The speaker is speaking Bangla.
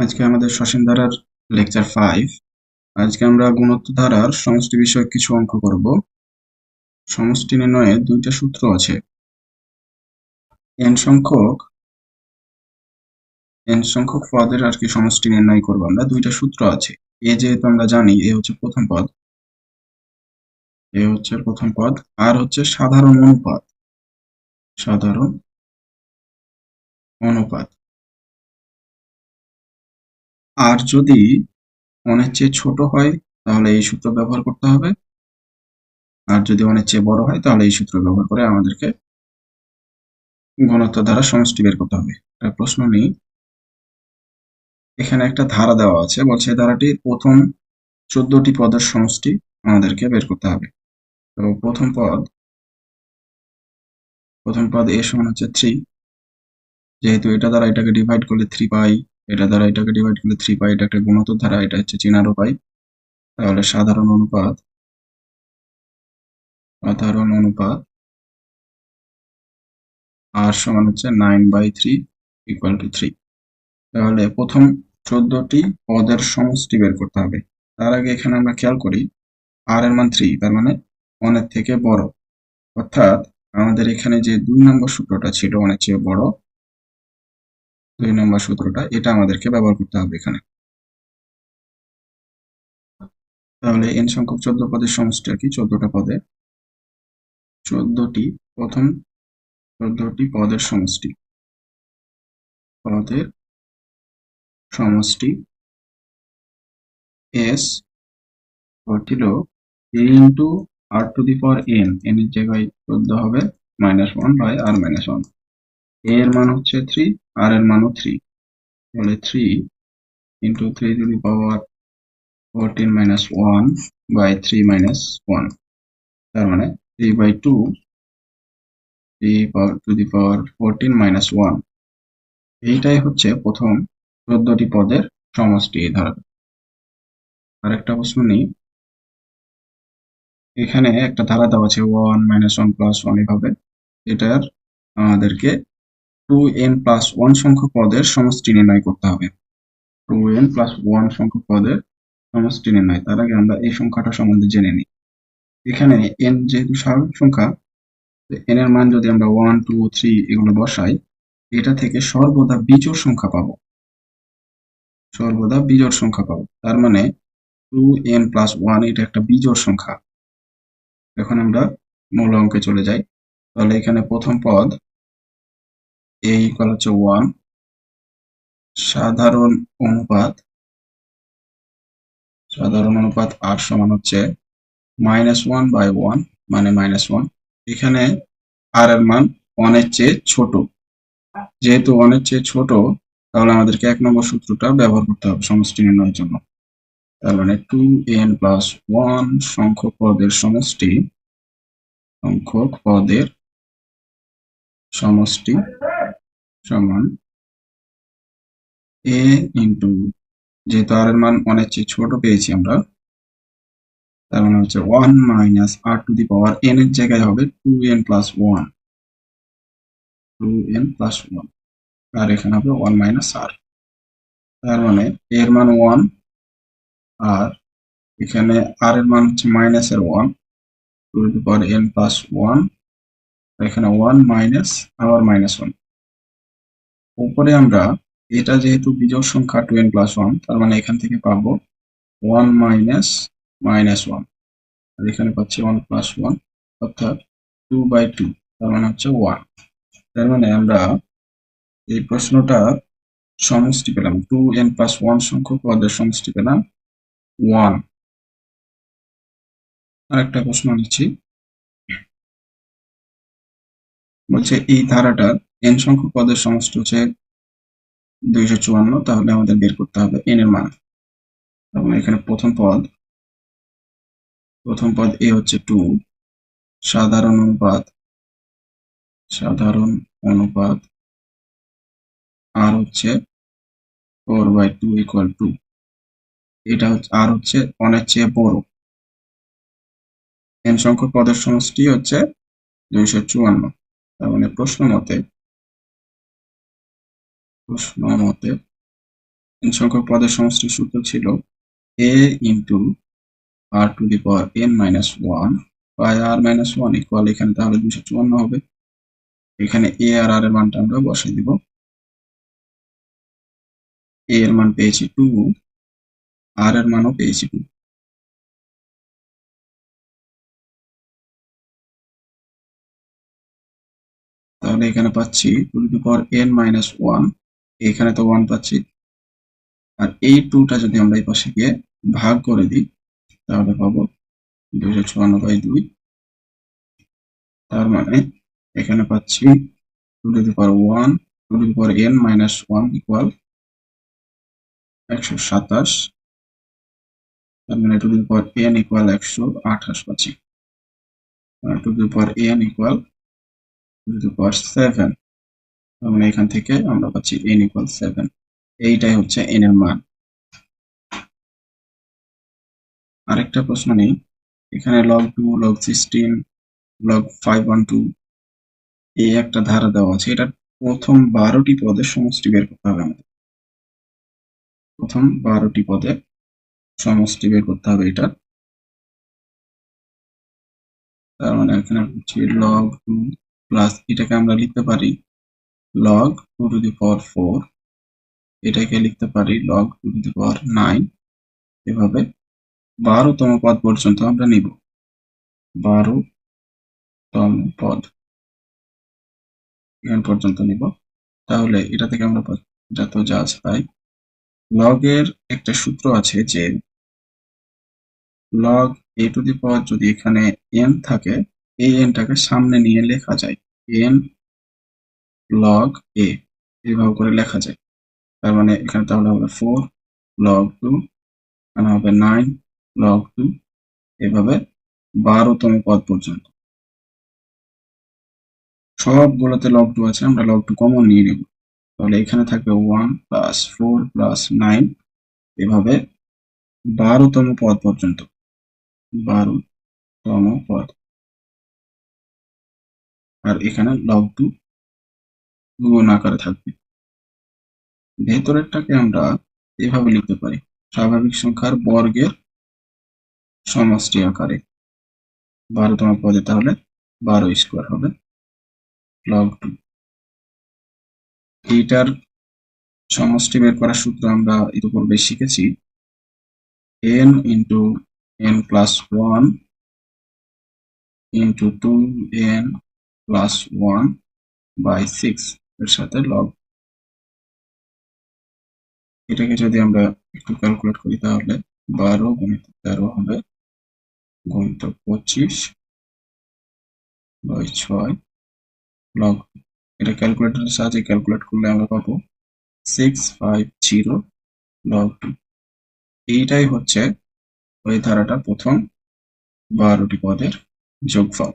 আজকে আমাদের সসীম ধারার লেকচার 5। আজকে আমরা গুণোত্তর ধারার সমষ্টি বিষয়ক কিছু অঙ্ক করব। সমষ্টি নির্ণয়ে দুইটা সূত্র আছে। n সংখ্যক পদের আর কি সমষ্টি নির্ণয় করব আমরা। দুইটা সূত্র আছে। এ যেহেতু আমরা জানি এ হচ্ছে প্রথম পদ, আর হচ্ছে সাধারণ অনুপাত। আর যদি অনেক চেয়ে ছোট হয় তাহলে এই সূত্র ব্যবহার করতে হবে, আর যদি অনেক চেয়ে বড় হয় তাহলে এই সূত্র ব্যবহার করে আমাদেরকে গুণোত্তর ধারার সমষ্টি বের করতে হবে। একটা প্রশ্ন নেই, এখানে একটা ধারা দেওয়া আছে, বলছে ধারাটির প্রথম 14টি পদের সমষ্টি আমাদেরকে বের করতে হবে। তো প্রথম পদ এ সমান হচ্ছে 3। যেহেতু এটা দ্বারা এটাকে ডিভাইড করলে 3 পাই, এটা দ্বারা এটাকে ডিভাইড করলে 3 পাই, এটা একটা গুণোত্তর ধারা, এটা হচ্ছে চেনার উপায়। তাহলে সাধারণ অনুপাত আর সমান হচ্ছে 9/3 ইকুয়াল টু 3। তাহলে প্রথম 14টি পদের সমষ্টি বের করতে হবে। তার আগে এখানে আমরা খেয়াল করি আর এর মান 3, তার মানে অনেক থেকে বড়, অর্থাৎ আমাদের এখানে যে 2 নম্বর সূত্রটা ছিল অনেক চেয়ে বড়, 2 নম্বর সূত্রটা, এটা আমাদেরকে ব্যবহার করতে হবে এখানে। তাহলে n সংখ্যক 14 পদের সমষ্টি আর কি, 14টা পদে প্রথম 14টি পদের সমষ্টি s হচ্ছিল a into r to the power n, n এর জায়গায় 14 হবে -1/r-1। a এর মান হচ্ছে 3, r এর মানও 3, তাহলে 3 ইন্টু 3 টু দি পাওয়ার 14-1/3-1, তার মানে 3/2 টু দি পাওয়ার 14-1। এইটাই হচ্ছে প্রথম 14টি পদের সমষ্টি এই ধারা। আরেকটা প্রশ্ন নেই, এখানে একটা ধারা দেওয়া আছে 1 -1 + 1 এভাবে। এটার আমাদেরকে 2n+1 সংখ্যক পদের সমষ্টি নির্ণয় করতে হবে। 2n+1 সংখ্যক পদের সমষ্টি নির্ণয়। তার আগে আমরা এই সংখ্যাটা সম্বন্ধে জেনে নিই। এখানে n যেহেতু স্বাভাবিক সংখ্যা, n এর মান যদি আমরা 1, 2, 3 এগুলো বসাই, এটা থেকে সর্বদা বিজোড় সংখ্যা পাবো। তার মানে 2n+1 এটা একটা বিজোড় সংখ্যা। এখন আমরা মূল অঙ্কে চলে যাই। তাহলে এখানে প্রথম পদ a ইকুয়াল হচ্ছে 1, সাধারণ অনুপাত r সমান হচ্ছে -1/1 মানে -1। এখানে r এর মান 1 এর চেয়ে ছোট, যেহেতু 1 এর চেয়ে ছোট তাহলে আমাদেরকে 1 নম্বর সূত্রটা ব্যবহার করতে হবে সমষ্টি নির্ণয়ের জন্য। তার মানে 2n+1 সংখ্যক পদের সমষ্টি সমান a ইন্টু, যেহেতু r এর মান 1 এর চেয়ে ছোট পেয়েছি আমরা, তার মানে হচ্ছে 1 - r to the power n এর জায়গায় হবে 2n+1, আর এখানে হবে 1 - r। তার মানে এর মান 1, আর এখানে r এর মান হচ্ছে -1 টু দি পাওয়ার n+1, এখানে 1 আবার -1। উপরে আমরা এটা যেহেতু বিজোড় সংখ্যা 2n+1, তার মানে এখান থেকে পাবো 1 -1, আর এখানে পাচ্ছি 1+1, অর্থাৎ 2/2, তার মানে হচ্ছে 1। তার মানে আমরা এই প্রশ্নটার সমষ্টি পেলাম, 2n+1 সংখ্যক পদের সমষ্টি পেলাম 1। আরেকটা প্রশ্ন নিচ্ছি, বলছে এই ধারাটার n সংখ্যক পদের সমষ্টি হচ্ছে 254, তাহলে আমাদের বের করতে হবে n এর মান। এবং এখানে প্রথম পদ a হচ্ছে 2, সাধারণ অনুপাত r হচ্ছে 4/2 ইকুয়াল টু, এটা হচ্ছে r হচ্ছে 1 এর চেয়ে বড়। n সংখ্যক পদের সমষ্টি হচ্ছে 254, তার মানে প্রশ্ন মতে n সংখ্যক পদের সমষ্টির সূত্র ছিল a into r to the power n minus 1 by r minus 1 equal এখানে তাহলে 254 হবে। এখানে a আর r এর মানটা আমরা বসাই দিব। a এর মান পেয়েছি 2, r এর মানও পেয়েছি 2। তাহলে এখানে পাচ্ছি two the power n minus 1, এখানে তো 1 পাচ্ছি, আর এই 2টা যদি আমরা এই পাশে গিয়ে ভাগ করে দিই তাহলে পাবো 254/2। তার মানে এখানে পাচ্ছি two to the power 1 two to the power n minus 1 equal 127। তার মানে two to the power n equal 128 পাচ্ছি। Two to the power n equal two to the power 7। তার মানে এখান থেকে আমরা পাচ্ছি n ইকুয়াল 7। এইটাই হচ্ছে n এর মান। আরেকটা প্রশ্ন নেই, এখানে log 2, log 16, log 512 এই একটা ধারা দেওয়া আছে। এটা প্রথম 12টি পদের সমষ্টি বের করতে হবে আমাদের। প্রথম 12টি পদের সমষ্টি বের করতে হবে এটা। তার মানে এখানে হচ্ছে log 2 প্লাস এটাকে আমরা লিখতে পারি log 2 টু দি পাওয়ার 4, এটাকে লিখতে পারি log 2 টু দি পাওয়ার 9। এভাবে 12তম পদ পর্যন্ত আমরা নিব। 12তম পদ এখান পর্যন্ত নিব। তাহলে এটা থেকে আমরা যত যা আছে তাই। log এর একটা সূত্র আছে যে log a টু দি পাওয়ার যদি এখানে n থাকে, এই n টাকে সামনে নিয়ে লেখা যায় n log a, এইভাবে করে লেখা যায়। তার মানে এখানে তাহলে হবে 4 log 2, এখানে হবে 9 log 2, এভাবে 12তম পদ পর্যন্ত। সবগুলোতে log 2 আছে, আমরা log 2 কমন নিয়ে নেব। তাহলে এখানে থাকবে 1 প্লাস 4 প্লাস 9, এভাবে 12তম পদ পর্যন্ত। 12তম পদ। আর এখানে log 2 গুণ আকারে থাকবে। ভেতরেরটাকে আমরা এভাবে লিখতে পারি স্বাভাবিক সংখ্যার বর্গের সমষ্টি আকারে। 12তম পদে তাহলে 12 স্কোয়ার হবে log 2। এইটার সমষ্টি বের করার সূত্র আমরা ইতিপূর্বে শিখেছি n into n plus 1 into 2n plus 1 by 6 এর সাথে log। এটাকে যদি আমরা একটু ক্যালকুলেট করি তাহলে 12 গুণিত 13 হবে গুণিত 25 বাই 6 log। এটা ক্যালকুলেটরের সাহায্যে ক্যালকুলেট করলে আমরা পাবো 650 log 2। এইটাই হচ্ছে ওই ধারাটা প্রথম 12টি পদের যোগফল।